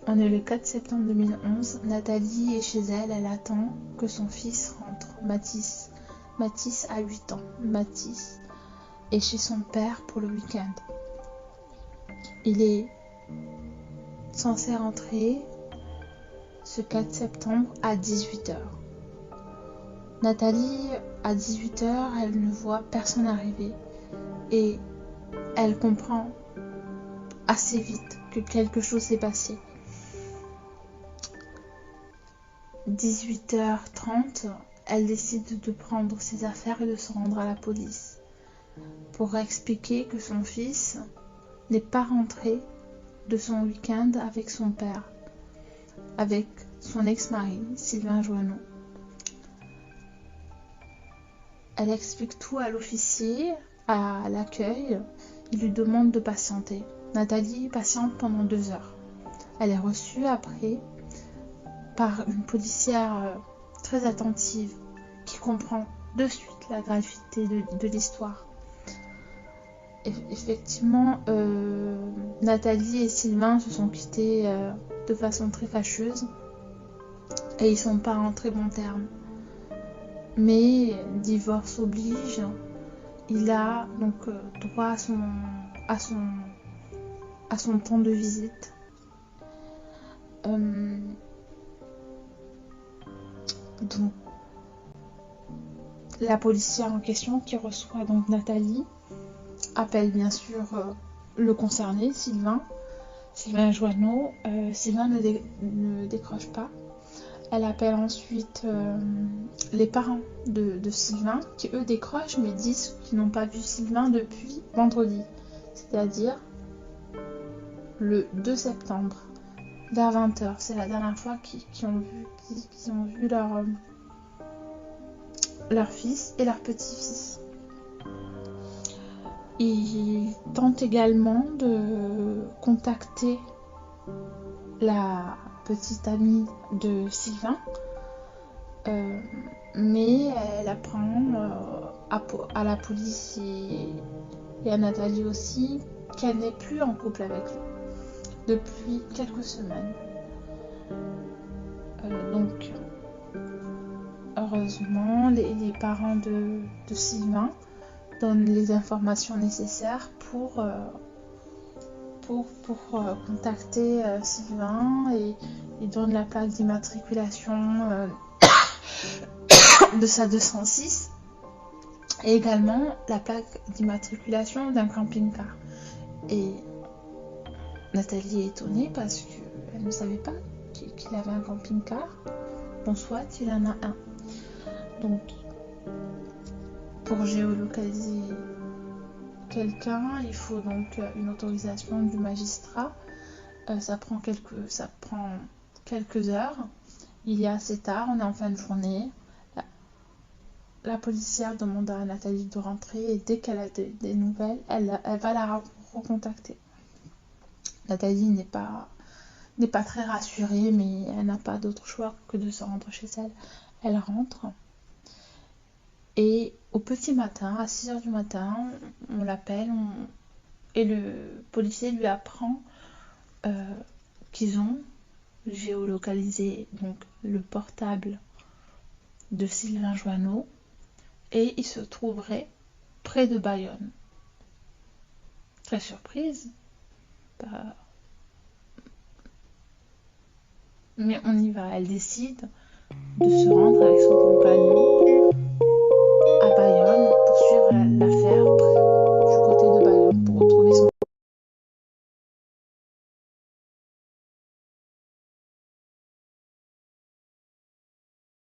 On est le 4 septembre 2011. Nathalie est chez elle. Elle attend que son fils rentre. Mathis. Mathis a 8 ans. Mathis est chez son père pour le week-end. Il est censé rentrer ce 4 septembre à 18h. Nathalie, à 18h, elle ne voit personne arriver et elle comprend assez vite que quelque chose s'est passé. 18h30, elle décide de prendre ses affaires et de se rendre à la police pour expliquer que son fils n'est pas rentré de son week-end avec son père, avec son ex-mari, Sylvain Joanneau. Elle explique tout à l'officier, à l'accueil. Il lui demande de patienter. Nathalie patiente pendant 2 heures. Elle est reçue après par une policière très attentive qui comprend de suite la gravité de l'histoire. Effectivement, Nathalie et Sylvain se sont quittés de façon très fâcheuse et ils sont pas en très bons termes. Mais divorce oblige, il a donc droit à son temps de visite. Donc la policière en question qui reçoit donc Nathalie appelle bien sûr le concerné, Sylvain Joanneau. Sylvain ne décroche pas. Elle appelle ensuite les parents de Sylvain qui eux décrochent mais disent qu'ils n'ont pas vu Sylvain depuis vendredi, c'est-à-dire le 2 septembre vers 20h. C'est la dernière fois qu'ils ont vu leur fils et leur petit-fils. Ils tentent également de contacter la petite amie de Sylvain, mais elle apprend à la police et à Nathalie aussi qu'elle n'est plus en couple avec lui depuis quelques semaines. Donc heureusement les parents de Sylvain donnent les informations nécessaires pour contacter Sylvain et il donne la plaque d'immatriculation de sa 206 et également la plaque d'immatriculation d'un camping-car. Et Nathalie est étonnée parce qu'elle ne savait pas qu'il avait un camping-car. Bon, soit il en a un. Donc, pour géolocaliser quelqu'un, il faut donc une autorisation du magistrat. Ça prend quelques heures. Il est assez tard, on est en fin de journée. La policière demande à Nathalie de rentrer et dès qu'elle a des nouvelles, elle va la recontacter. Nathalie n'est pas très rassurée, mais elle n'a pas d'autre choix que de se rendre chez elle. Elle rentre. Et au petit matin, à 6h du matin, on l'appelle et le policier lui apprend qu'ils ont géolocalisé donc, le portable de Sylvain Joanneau et il se trouverait près de Bayonne. Très surprise. Mais on y va. Elle décide de se rendre avec son compagnon